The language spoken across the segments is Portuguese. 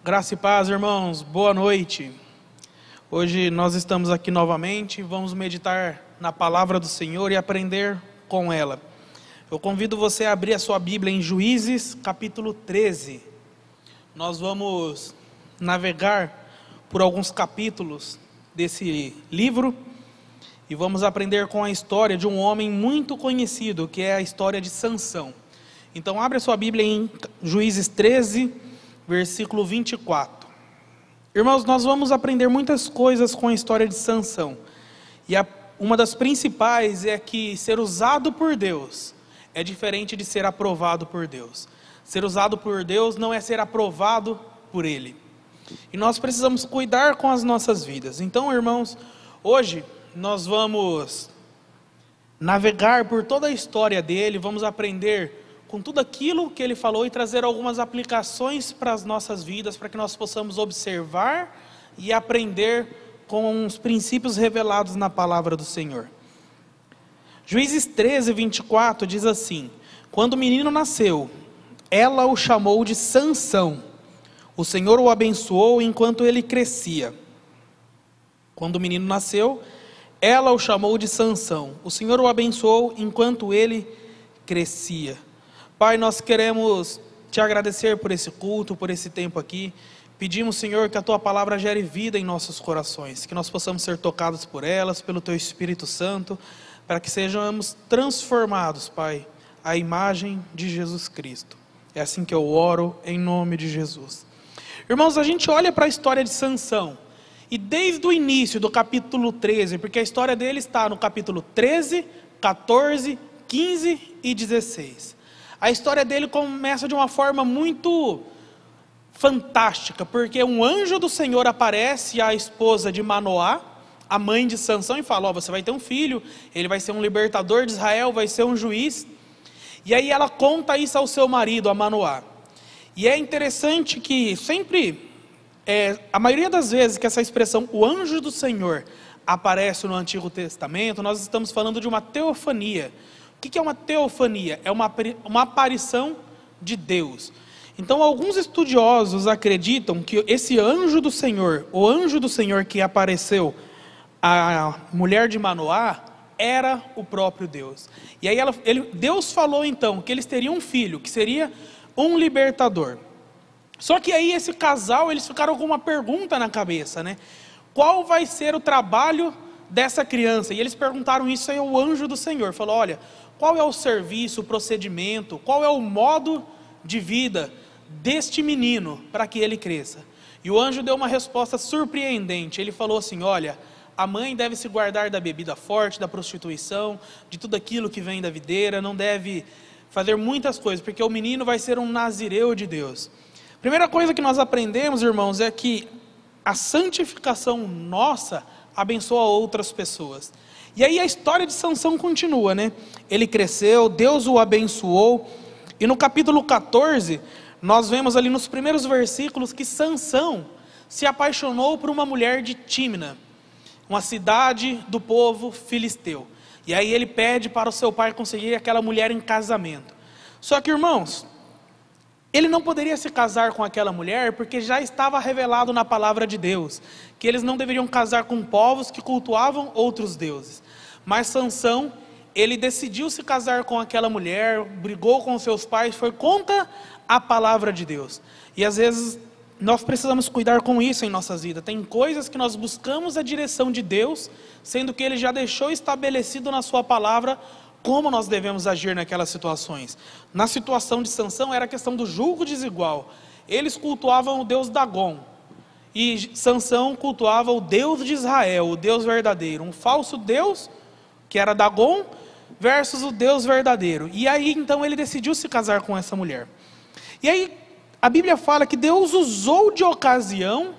Graça e paz, irmãos, boa noite. Hoje nós estamos aqui novamente, vamos meditar na palavra do Senhor e aprender com ela. Eu convido você a abrir a sua Bíblia em Juízes, capítulo 13. Nós vamos navegar por alguns capítulos desse livro e vamos aprender com a história de um homem muito conhecido, que é a história de Sansão. Então abre a sua Bíblia em Juízes 13, versículo 24. Irmãos, nós vamos aprender muitas coisas com a história de Sansão. E uma das principais é que ser usado por Deus é diferente de ser aprovado por Deus. Ser usado por Deus não é ser aprovado por Ele. E nós precisamos cuidar com as nossas vidas. Então, irmãos, hoje nós vamos navegar por toda a história dele, vamos aprender com tudo aquilo que ele falou e trazer algumas aplicações para as nossas vidas, para que nós possamos observar e aprender com os princípios revelados na palavra do Senhor. Juízes 13, 24 diz assim: quando o menino nasceu, ela o chamou de Sansão. O Senhor o abençoou enquanto ele crescia. Quando o menino nasceu, ela o chamou de Sansão. O Senhor o abençoou enquanto ele crescia. Pai, nós queremos te agradecer por esse culto, por esse tempo aqui. Pedimos, Senhor, que a tua palavra gere vida em nossos corações, que nós possamos ser tocados por elas, pelo teu Espírito Santo, para que sejamos transformados, Pai, à imagem de Jesus Cristo. É assim que eu oro, em nome de Jesus. Irmãos, a gente olha para a história de Sansão, e desde o início do capítulo 13, porque a história dele está no capítulo 13, 14, 15 e 16. A história dele começa de uma forma muito fantástica, porque um anjo do Senhor aparece à esposa de Manoá, a mãe de Sansão, e fala: você vai ter um filho, ele vai ser um libertador de Israel, vai ser um juiz. E aí ela conta isso ao seu marido, a Manoá. E é interessante que sempre, a maioria das vezes que essa expressão, o anjo do Senhor, aparece no Antigo Testamento, nós estamos falando de uma teofania. O que é uma teofania? É uma aparição de Deus. Então alguns estudiosos acreditam que esse anjo do Senhor, o anjo do Senhor que apareceu à mulher de Manoá, era o próprio Deus. E aí Deus falou então que eles teriam um filho, que seria um libertador. Só que aí esse casal, eles ficaram com uma pergunta na cabeça, né? Qual vai ser o trabalho dessa criança? E eles perguntaram isso aí ao anjo do Senhor. Falou: olha, qual é o serviço, o procedimento, qual é o modo de vida deste menino para que ele cresça? E o anjo deu uma resposta surpreendente. Ele falou assim: olha, a mãe deve se guardar da bebida forte, da prostituição, de tudo aquilo que vem da videira, não deve fazer muitas coisas, porque o menino vai ser um nazireu de Deus. Primeira coisa que nós aprendemos, irmãos, é que a santificação nossa abençoa outras pessoas. E aí a história de Sansão continua, né? Ele cresceu, Deus o abençoou, e no capítulo 14, nós vemos ali nos primeiros versículos que Sansão se apaixonou por uma mulher de Tímina, uma cidade do povo filisteu. E aí ele pede para o seu pai conseguir aquela mulher em casamento. Só que, irmãos, ele não poderia se casar com aquela mulher, porque já estava revelado na palavra de Deus, que eles não deveriam casar com povos que cultuavam outros deuses. Mas Sansão, ele decidiu se casar com aquela mulher, brigou com seus pais, foi contra a palavra de Deus. E às vezes nós precisamos cuidar com isso em nossas vidas. Tem coisas que nós buscamos a direção de Deus, sendo que Ele já deixou estabelecido na sua palavra como nós devemos agir naquelas situações. Na situação de Sansão era a questão do julgo desigual. Eles cultuavam o Deus Dagom, e Sansão cultuava o Deus de Israel, o Deus verdadeiro. Um falso Deus, que era Dagom, versus o Deus verdadeiro. E aí então ele decidiu se casar com essa mulher. E aí a Bíblia fala que Deus usou de ocasião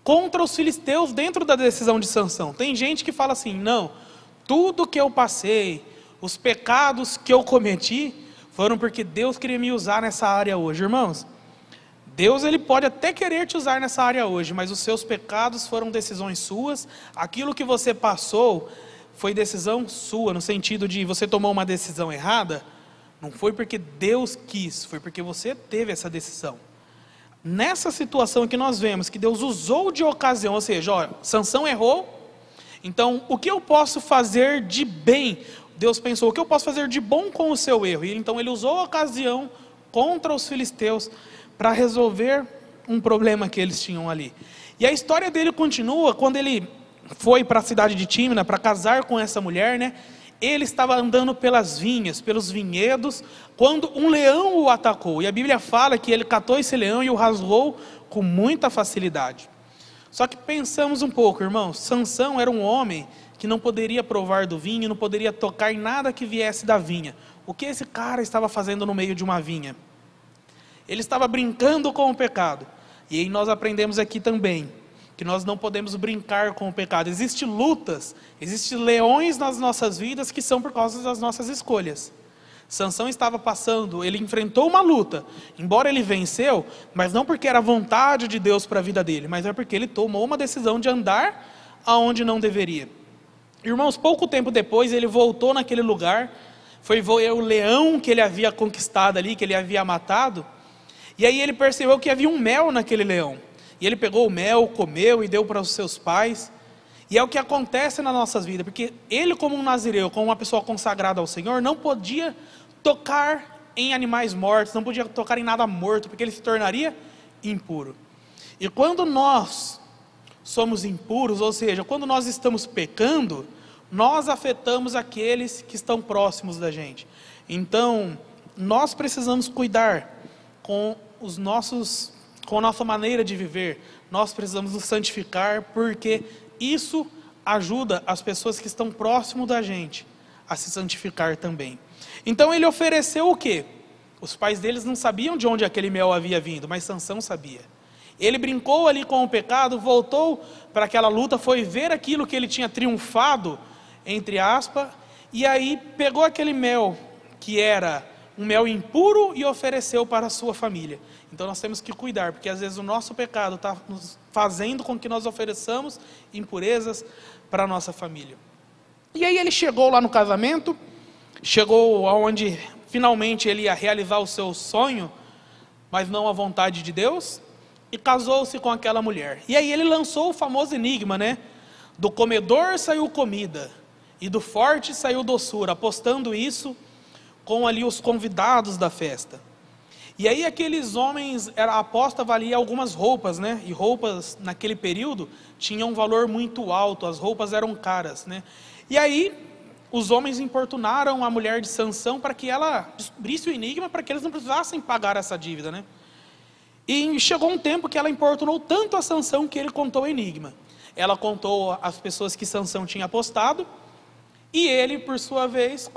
contra os filisteus dentro da decisão de Sansão. Tem gente que fala assim: não, tudo que eu passei, os pecados que eu cometi, foram porque Deus queria me usar nessa área hoje. Irmãos, Deus, ele pode até querer te usar nessa área hoje, mas os seus pecados foram decisões suas. Aquilo que você passou foi decisão sua, no sentido de você tomou uma decisão errada, não foi porque Deus quis, foi porque você teve essa decisão. Nessa situação que nós vemos, que Deus usou de ocasião, ou seja, olha, Sansão errou, então o que eu posso fazer de bem? Deus pensou, o que eu posso fazer de bom com o seu erro? E então ele usou a ocasião contra os filisteus para resolver um problema que eles tinham ali. E a história dele continua quando ele foi para a cidade de Tímina para casar com essa mulher, né? Ele estava andando pelas vinhas, pelos vinhedos, quando um leão o atacou. E a Bíblia fala que ele catou esse leão e o rasgou com muita facilidade. Só que pensamos um pouco, irmãos, Sansão era um homem que não poderia provar do vinho, não poderia tocar em nada que viesse da vinha. O que esse cara estava fazendo no meio de uma vinha? Ele estava brincando com o pecado. E aí nós aprendemos aqui também que nós não podemos brincar com o pecado. Existem lutas, existem leões nas nossas vidas que são por causa das nossas escolhas. Sansão estava passando, ele enfrentou uma luta, embora ele venceu, mas não porque era vontade de Deus para a vida dele, mas é porque ele tomou uma decisão de andar aonde não deveria. Irmãos, pouco tempo depois ele voltou naquele lugar, foi ver o leão que ele havia conquistado ali, que ele havia matado, e aí ele percebeu que havia um mel naquele leão. E ele pegou o mel, comeu e deu para os seus pais. E é o que acontece nas nossas vidas, porque ele, como um nazireu, como uma pessoa consagrada ao Senhor, não podia tocar em animais mortos, não podia tocar em nada morto, porque ele se tornaria impuro. E quando nós somos impuros, ou seja, quando nós estamos pecando, nós afetamos aqueles que estão próximos da gente. Então, nós precisamos cuidar com a nossa maneira de viver. Nós precisamos nos santificar, porque isso ajuda as pessoas que estão próximo da gente a se santificar também. Então ele ofereceu o quê? Os pais deles não sabiam de onde aquele mel havia vindo, mas Sansão sabia. Ele brincou ali com o pecado, voltou para aquela luta, foi ver aquilo que ele tinha triunfado, entre aspas, e aí pegou aquele mel, que era um mel impuro, e ofereceu para a sua família. Então nós temos que cuidar, porque às vezes o nosso pecado está nos fazendo com que nós ofereçamos impurezas para a nossa família. E aí ele chegou lá no casamento, chegou aonde finalmente ele ia realizar o seu sonho, mas não a vontade de Deus, e casou-se com aquela mulher. E aí ele lançou o famoso enigma, né? Do comedor saiu comida, e do forte saiu doçura, apostando isso com ali os convidados da festa. E aí aqueles homens, a aposta valia algumas roupas, né? E roupas naquele período tinham um valor muito alto, as roupas eram caras, né? E aí os homens importunaram a mulher de Sansão para que ela descobrisse o enigma, para que eles não precisassem pagar essa dívida, né? E chegou um tempo que ela importunou tanto a Sansão que ele contou o enigma. Ela contou às pessoas que Sansão tinha apostado, e eles por sua vez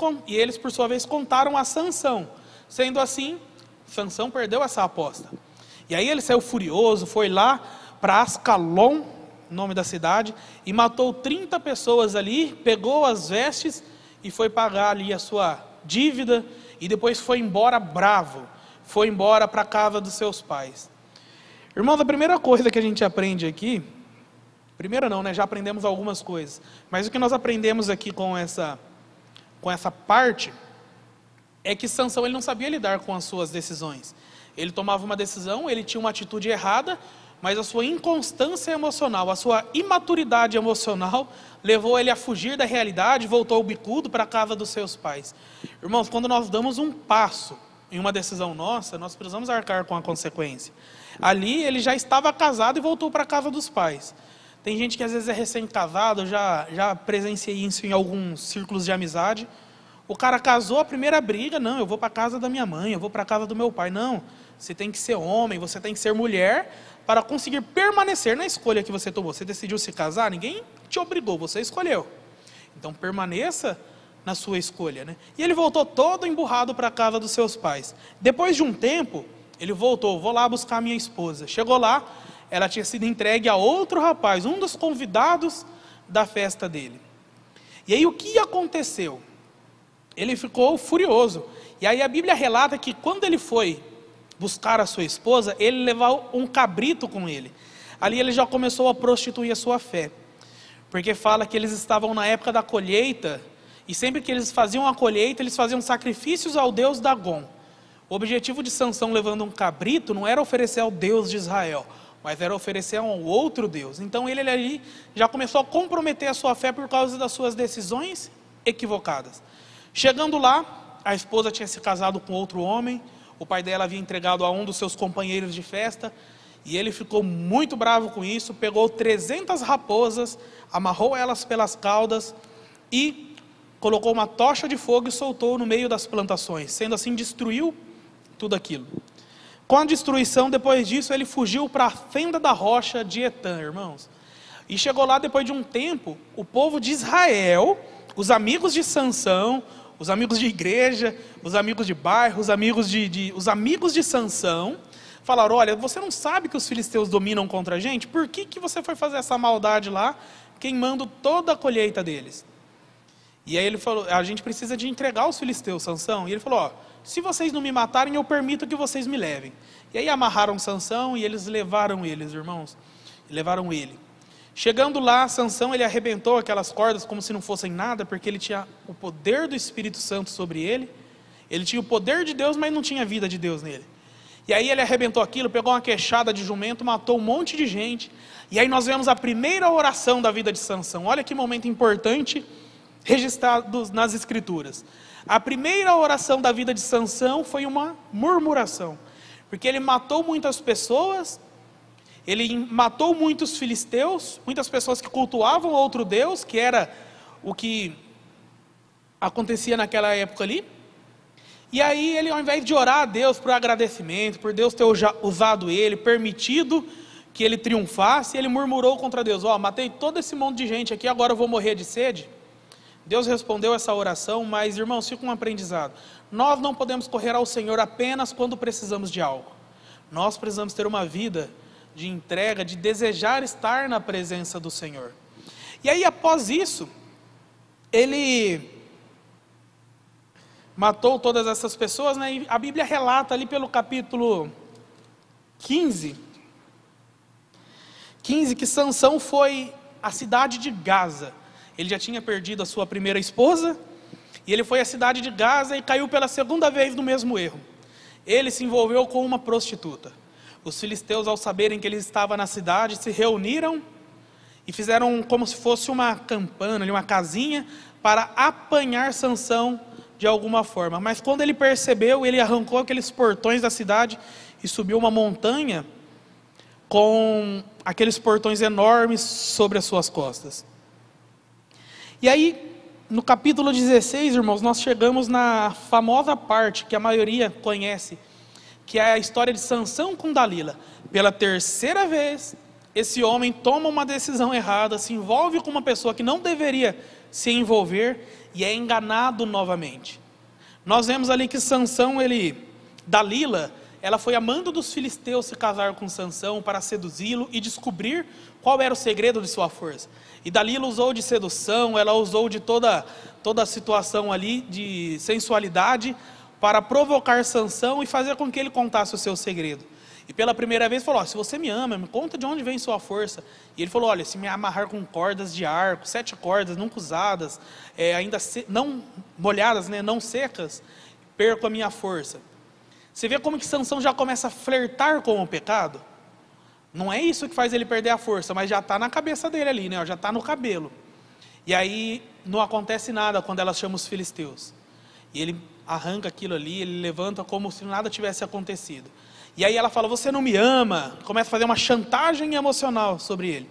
contaram a Sansão. Sendo assim, Sansão perdeu essa aposta. E aí ele saiu furioso, foi lá para Ascalon, nome da cidade, e matou 30 pessoas ali, pegou as vestes e foi pagar ali a sua dívida, e depois foi embora bravo, foi embora para a casa dos seus pais. Irmãos, a primeira coisa que a gente aprende aqui, primeira não, né? Já aprendemos algumas coisas, mas o que nós aprendemos aqui com essa parte é que Sansão, ele não sabia lidar com as suas decisões. Ele tomava uma decisão, ele tinha uma atitude errada, mas a sua inconstância emocional, a sua imaturidade emocional levou ele a fugir da realidade, voltou bicudo para a casa dos seus pais. Irmãos, quando nós damos um passo em uma decisão nossa, nós precisamos arcar com a consequência. Ali ele já estava casado e voltou para a casa dos pais. Tem gente que às vezes é recém-casado, já presenciei isso em alguns círculos de amizade. O cara casou, a primeira briga, não, eu vou para a casa da minha mãe, eu vou para a casa do meu pai. Não, você tem que ser homem, você tem que ser mulher para conseguir permanecer na escolha que você tomou. Você decidiu se casar, ninguém te obrigou, você escolheu. Então permaneça na sua escolha, né? E ele voltou todo emburrado para a casa dos seus pais. Depois de um tempo, ele voltou, vou lá buscar minha esposa. Chegou lá, ela tinha sido entregue a outro rapaz, um dos convidados da festa dele. E aí o que aconteceu? Ele ficou furioso. E aí a Bíblia relata que quando ele foi buscar a sua esposa, ele levou um cabrito com ele. Ali ele já começou a prostituir a sua fé. Porque fala que eles estavam na época da colheita, e sempre que eles faziam a colheita, eles faziam sacrifícios ao deus Dagon. O objetivo de Sansão levando um cabrito não era oferecer ao Deus de Israel, mas era oferecer a um outro Deus. Então ele ali já começou a comprometer a sua fé por causa das suas decisões equivocadas. Chegando lá, a esposa tinha se casado com outro homem, o pai dela havia entregado a um dos seus companheiros de festa, e ele ficou muito bravo com isso, pegou 300 raposas, amarrou elas pelas caudas e colocou uma tocha de fogo e soltou no meio das plantações. Sendo assim, destruiu tudo aquilo. Com a destruição, depois disso, ele fugiu para a fenda da rocha de Etã, irmãos. E chegou lá, depois de um tempo, o povo de Israel, os amigos de Sansão, os amigos de igreja, os amigos de bairro, os amigos de Sansão, falaram: olha, você não sabe que os filisteus dominam contra a gente? Por que você foi fazer essa maldade lá, queimando toda a colheita deles? E aí ele falou: a gente precisa de entregar os filisteus, Sansão. E ele falou: ó, se vocês não me matarem, eu permito que vocês me levem. E aí amarraram Sansão e eles levaram eles, irmãos. Levaram ele. Chegando lá, Sansão, ele arrebentou aquelas cordas como se não fossem nada, porque ele tinha o poder do Espírito Santo sobre ele. Ele tinha o poder de Deus, mas não tinha a vida de Deus nele. E aí ele arrebentou aquilo, pegou uma queixada de jumento, matou um monte de gente. E aí nós vemos a primeira oração da vida de Sansão. Olha que momento importante registrado nas Escrituras. A primeira oração da vida de Sansão foi uma murmuração, porque ele matou muitas pessoas, ele matou muitos filisteus, muitas pessoas que cultuavam outro Deus, que era o que acontecia naquela época ali. E aí ele, ao invés de orar a Deus por agradecimento, por Deus ter usado ele, permitido que ele triunfasse, ele murmurou contra Deus: ó, matei todo esse monte de gente aqui, agora eu vou morrer de sede. Deus respondeu essa oração, mas, irmãos, fica um aprendizado. Nós não podemos correr ao Senhor apenas quando precisamos de algo. Nós precisamos ter uma vida de entrega, de desejar estar na presença do Senhor. E aí, após isso, ele matou todas essas pessoas, né? E a Bíblia relata ali pelo capítulo 15, que Sansão foi à cidade de Gaza. Ele já tinha perdido a sua primeira esposa, e ele foi à cidade de Gaza e caiu pela segunda vez no mesmo erro. Ele se envolveu com uma prostituta. Os filisteus, ao saberem que ele estava na cidade, se reuniram e fizeram como se fosse uma campana, uma casinha, para apanhar Sansão de alguma forma. Mas quando ele percebeu, ele arrancou aqueles portões da cidade e subiu uma montanha com aqueles portões enormes sobre as suas costas. E aí, no capítulo 16, irmãos, nós chegamos na famosa parte que a maioria conhece, que é a história de Sansão com Dalila. Pela terceira vez, esse homem toma uma decisão errada, se envolve com uma pessoa que não deveria se envolver e é enganado novamente. Nós vemos ali que Sansão, Dalila, ela foi amando dos filisteus se casar com Sansão para seduzi-lo e descobrir qual era o segredo de sua força. E Dalila usou de sedução, ela usou de toda a situação ali de sensualidade para provocar Sansão e fazer com que ele contasse o seu segredo. E pela primeira vez falou: se você me ama, me conta de onde vem sua força. E ele falou: olha, se me amarrar com cordas de arco, 7 cordas nunca usadas, ainda não molhadas, né, não secas, perco a minha força. Você vê como que Sansão já começa a flertar com o pecado? Não é isso que faz ele perder a força, mas já está na cabeça dele ali, né? Já está no cabelo. E aí não acontece nada quando ela chama os filisteus. E ele arranca aquilo ali, ele levanta como se nada tivesse acontecido. E aí ela fala: você não me ama. Começa a fazer uma chantagem emocional sobre ele.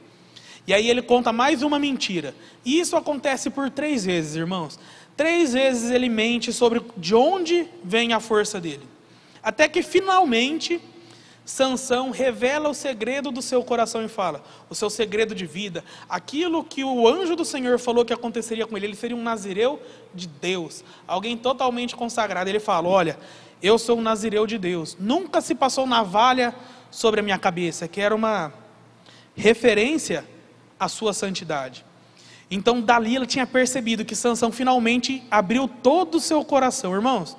E aí ele conta mais uma mentira. E isso acontece por 3 vezes, irmãos. 3 vezes ele mente sobre de onde vem a força dele. Até que finalmente Sansão revela o segredo do seu coração e fala: o seu segredo de vida, aquilo que o anjo do Senhor falou que aconteceria com ele. Ele seria um nazireu de Deus, alguém totalmente consagrado. Ele fala: olha, eu sou um nazireu de Deus, nunca se passou navalha sobre a minha cabeça, que era uma referência à sua santidade. Então Dalila tinha percebido que Sansão finalmente abriu todo o seu coração. Irmãos,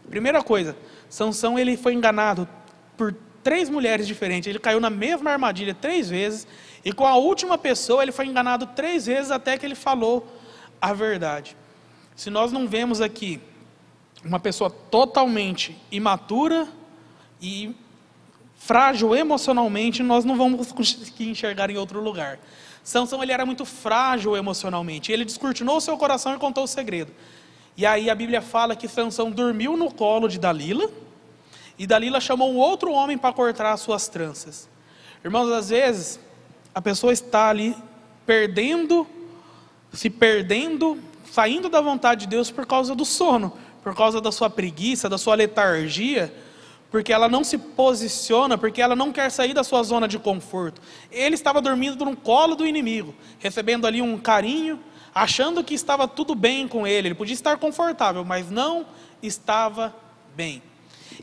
primeira coisa, Sansão ele foi enganado por 3 mulheres diferentes. Ele caiu na mesma armadilha 3 vezes, e com a última pessoa ele foi enganado 3 vezes até que ele falou a verdade. Se nós não vemos aqui uma pessoa totalmente imatura e frágil emocionalmente, nós não vamos conseguir enxergar em outro lugar. Sansão, ele era muito frágil emocionalmente. Ele descortinou o seu coração e contou o segredo. E aí a Bíblia fala que Sansão dormiu no colo de Dalila, e Dalila chamou um outro homem para cortar as suas tranças. Irmãos, às vezes a pessoa está ali se perdendo, saindo da vontade de Deus por causa do sono, por causa da sua preguiça, da sua letargia, porque ela não se posiciona, porque ela não quer sair da sua zona de conforto. Ele estava dormindo no colo do inimigo, recebendo ali um carinho, achando que estava tudo bem com ele. Ele podia estar confortável, mas não estava bem.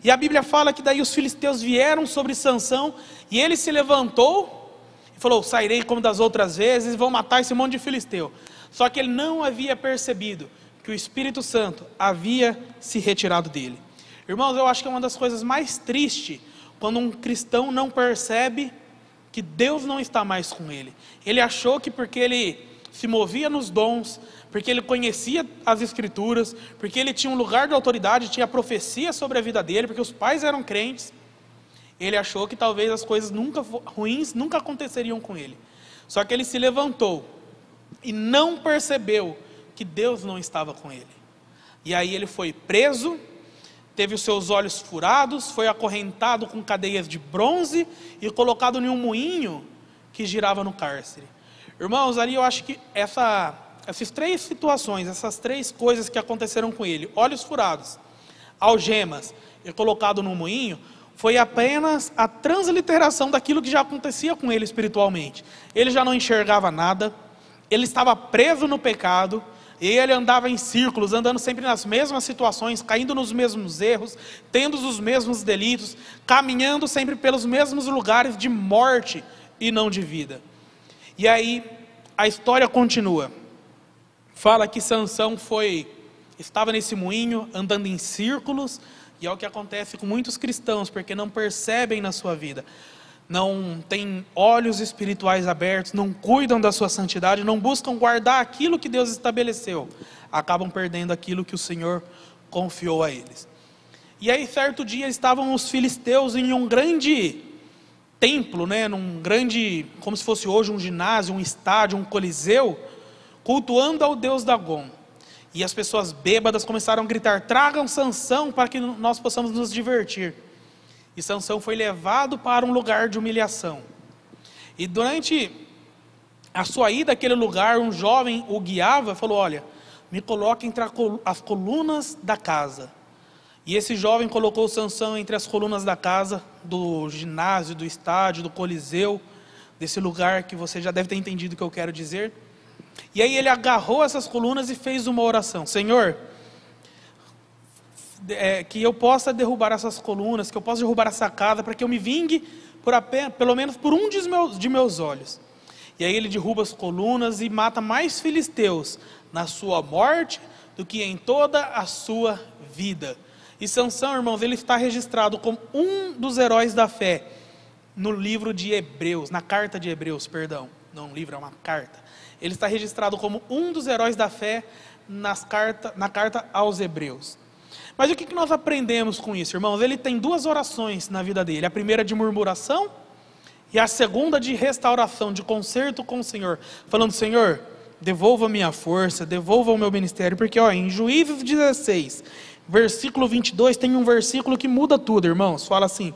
E a Bíblia fala que daí os filisteus vieram sobre Sansão, e ele se levantou e falou: sairei como das outras vezes, e vou matar esse monte de filisteu. Só que ele não havia percebido que o Espírito Santo havia se retirado dele. Irmãos, eu acho que é uma das coisas mais tristes, quando um cristão não percebe que Deus não está mais com ele. Ele achou que porque ele se movia nos dons, porque ele conhecia as Escrituras, porque ele tinha um lugar de autoridade, tinha profecia sobre a vida dele, porque os pais eram crentes, ele achou que talvez as coisas ruins nunca aconteceriam com ele. Só que ele se levantou e não percebeu que Deus não estava com ele. E aí ele foi preso, teve os seus olhos furados, foi acorrentado com cadeias de bronze e colocado em um moinho que girava no cárcere. Irmãos, ali eu acho que essas três situações, essas três coisas que aconteceram com ele, olhos furados, algemas e colocado no moinho, foi apenas a transliteração daquilo que já acontecia com ele espiritualmente. Ele já não enxergava nada, ele estava preso no pecado, e ele andava em círculos, andando sempre nas mesmas situações, caindo nos mesmos erros, tendo os mesmos delitos, caminhando sempre pelos mesmos lugares de morte e não de vida. E aí a história continua. Fala que Sansão estava nesse moinho, andando em círculos, e é o que acontece com muitos cristãos, porque não percebem na sua vida, não têm olhos espirituais abertos, não cuidam da sua santidade, não buscam guardar aquilo que Deus estabeleceu, acabam perdendo aquilo que o Senhor confiou a eles. E aí certo dia estavam os filisteus em um grande templo, num grande, como se fosse hoje um ginásio, um estádio, um coliseu, cultuando ao deus Dagom. E as pessoas bêbadas começaram a gritar: tragam Sansão para que nós possamos nos divertir. E Sansão foi levado para um lugar de humilhação. E durante a sua ida àquele lugar, um jovem o guiava e falou: olha, me coloque entre as colunas da casa. E esse jovem colocou Sansão entre as colunas da casa, do ginásio, do estádio, do coliseu, desse lugar que você já deve ter entendido o que eu quero dizer. E aí ele agarrou essas colunas e fez uma oração: Senhor, que eu possa derrubar essas colunas, que eu possa derrubar essa casa, para que eu me vingue pelo menos por um de meus olhos. E aí ele derruba as colunas e mata mais filisteus na sua morte do que em toda a sua vida. E Sansão, irmãos, ele está registrado como um dos heróis da fé no livro de Hebreus, na carta de Hebreus, perdão, não um livro, é uma carta. Ele está registrado como um dos heróis da fé na carta aos Hebreus. Mas o que nós aprendemos com isso, irmãos? Ele tem duas orações na vida dele: a primeira de murmuração e a segunda de restauração, de conserto com o Senhor, falando: Senhor, devolva a minha força, devolva o meu ministério. Porque em Juízes 16, versículo 22, tem um versículo que muda tudo, irmãos. Fala assim: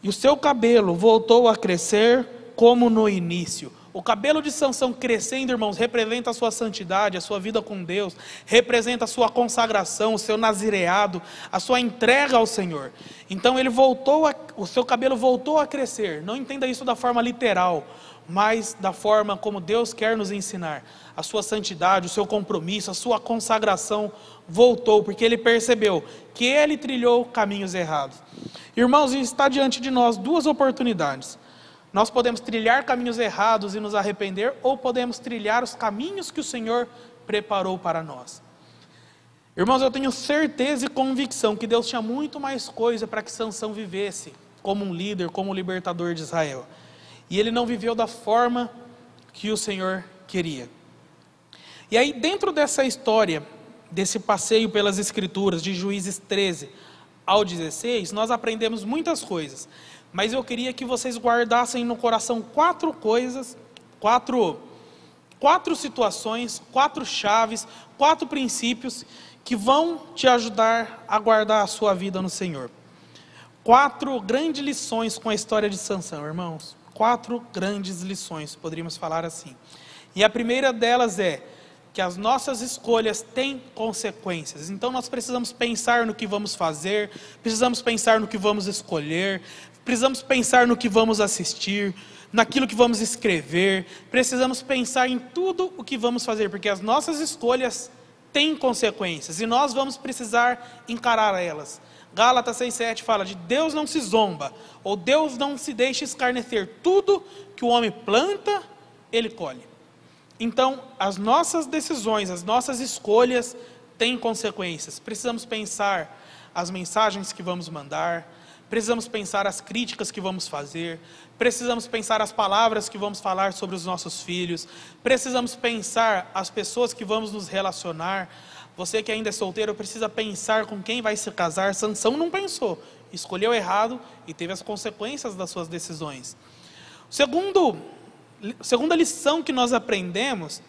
e o seu cabelo voltou a crescer como no início. O cabelo de Sansão crescendo, irmãos, representa a sua santidade, a sua vida com Deus, representa a sua consagração, o seu nazireado, a sua entrega ao Senhor. Então o seu cabelo voltou a crescer. Não entenda isso da forma literal, mas da forma como Deus quer nos ensinar. A sua santidade, o seu compromisso, a sua consagração voltou, porque ele percebeu que ele trilhou caminhos errados. Irmãos, está diante de nós duas oportunidades. Nós podemos trilhar caminhos errados e nos arrepender, ou podemos trilhar os caminhos que o Senhor preparou para nós. Irmãos, eu tenho certeza e convicção que Deus tinha muito mais coisa para que Sansão vivesse como um líder, como um libertador de Israel. E ele não viveu da forma que o Senhor queria. E aí, dentro dessa história desse passeio pelas Escrituras, de Juízes 13 ao 16, nós aprendemos muitas coisas. Mas eu queria que vocês guardassem no coração 4 coisas, 4 situações, 4 chaves, 4 princípios que vão te ajudar a guardar a sua vida no Senhor. 4 grandes lições com a história de Sansão, irmãos. 4 grandes lições, poderíamos falar assim. E a primeira delas é que as nossas escolhas têm consequências. Então nós precisamos pensar no que vamos fazer, precisamos pensar no que vamos escolher, precisamos pensar no que vamos assistir, naquilo que vamos escrever, precisamos pensar em tudo o que vamos fazer, porque as nossas escolhas têm consequências e nós vamos precisar encarar elas. Gálatas 6,7 fala de Deus não se zomba, ou Deus não se deixa escarnecer. Tudo que o homem planta, ele colhe. Então, as nossas decisões, as nossas escolhas têm consequências. Precisamos pensar as mensagens que vamos mandar, precisamos pensar as críticas que vamos fazer, precisamos pensar as palavras que vamos falar sobre os nossos filhos, precisamos pensar as pessoas que vamos nos relacionar. Você que ainda é solteiro precisa pensar com quem vai se casar. Sansão não pensou, escolheu errado e teve as consequências das suas decisões. Segunda lição que nós aprendemos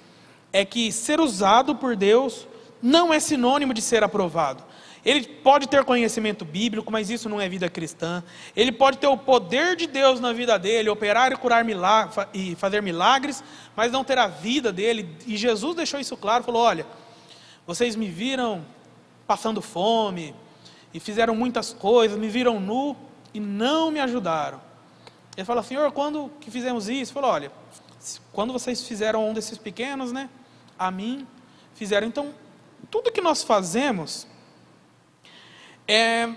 é que ser usado por Deus não é sinônimo de ser aprovado. Ele pode ter conhecimento bíblico, mas isso não é vida cristã. Ele pode ter o poder de Deus na vida dele, operar e curar e fazer milagres, mas não ter a vida dele. E Jesus deixou isso claro, falou: olha, vocês me viram passando fome, e fizeram muitas coisas, me viram nu, e não me ajudaram. Ele fala: Senhor, quando que fizemos isso? Ele falou: olha, quando vocês fizeram um desses pequenos, né, a mim, fizeram. Então, tudo que nós fazemos é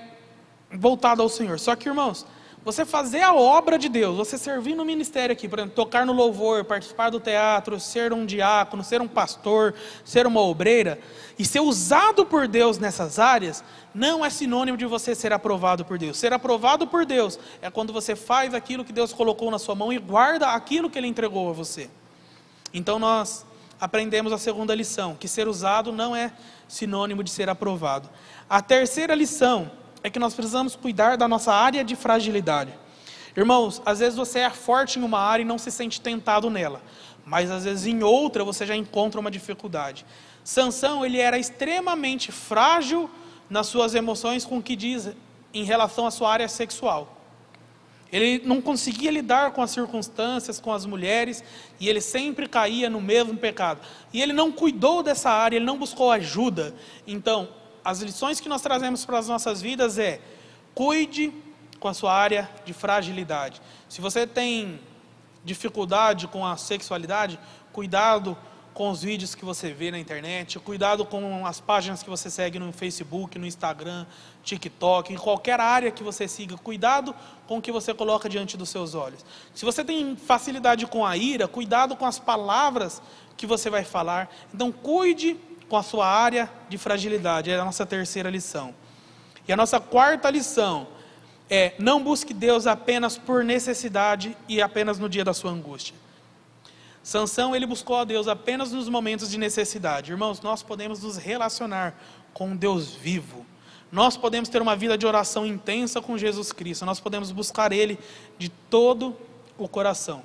voltado ao Senhor. Só que, irmãos, você fazer a obra de Deus, você servir no ministério aqui, por exemplo, tocar no louvor, participar do teatro, ser um diácono, ser um pastor, ser uma obreira, e ser usado por Deus nessas áreas, não é sinônimo de você ser aprovado por Deus. Ser aprovado por Deus é quando você faz aquilo que Deus colocou na sua mão e guarda aquilo que Ele entregou a você. Então nós aprendemos a segunda lição, que ser usado não é sinônimo de ser aprovado. A terceira lição é que nós precisamos cuidar da nossa área de fragilidade. Irmãos, às vezes você é forte em uma área e não se sente tentado nela, mas às vezes em outra você já encontra uma dificuldade. Sansão, ele era extremamente frágil nas suas emoções, com o que diz em relação à sua área sexual. Ele não conseguia lidar com as circunstâncias, com as mulheres, e ele sempre caía no mesmo pecado. E ele não cuidou dessa área, ele não buscou ajuda. Então, as lições que nós trazemos para as nossas vidas é: cuide com a sua área de fragilidade. Se você tem dificuldade com a sexualidade, cuidado com os vídeos que você vê na internet, cuidado com as páginas que você segue no Facebook, no Instagram, TikTok, em qualquer área que você siga, cuidado com o que você coloca diante dos seus olhos. Se você tem facilidade com a ira, cuidado com as palavras que você vai falar. Então, cuide com a sua área de fragilidade. É a nossa terceira lição. E a nossa quarta lição é: não busque Deus apenas por necessidade e apenas no dia da sua angústia. Sansão, ele buscou a Deus apenas nos momentos de necessidade. Irmãos, nós podemos nos relacionar com um Deus vivo. Nós podemos ter uma vida de oração intensa com Jesus Cristo. Nós podemos buscar Ele de todo o coração.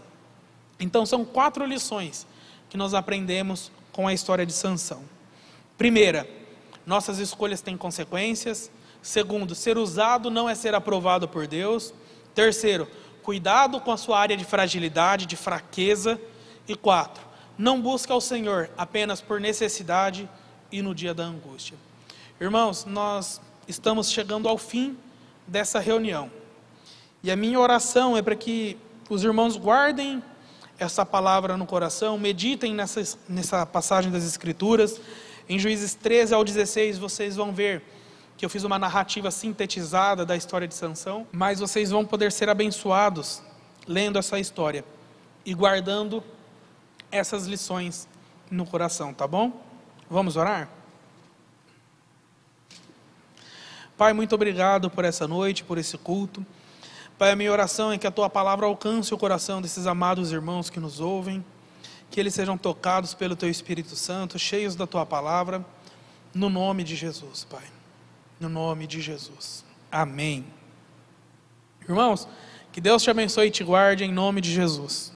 Então, são 4 lições que nós aprendemos com a história de Sansão. Primeira, nossas escolhas têm consequências. Segundo, ser usado não é ser aprovado por Deus. Terceiro, cuidado com a sua área de fragilidade, de fraqueza. E 4, não busque ao Senhor apenas por necessidade e no dia da angústia. Irmãos, nós estamos chegando ao fim dessa reunião. E a minha oração é para que os irmãos guardem essa palavra no coração, meditem nessa passagem das Escrituras. Em Juízes 13 ao 16, vocês vão ver que eu fiz uma narrativa sintetizada da história de Sansão, mas vocês vão poder ser abençoados lendo essa história e guardando essas lições no coração, tá bom? Vamos orar? Pai, muito obrigado por essa noite, por esse culto. Pai, a minha oração é que a Tua palavra alcance o coração desses amados irmãos que nos ouvem, que eles sejam tocados pelo Teu Espírito Santo, cheios da Tua palavra. no nome de Jesus, Pai. No nome de Jesus. Amém. Irmãos, que Deus te abençoe e te guarde em nome de Jesus.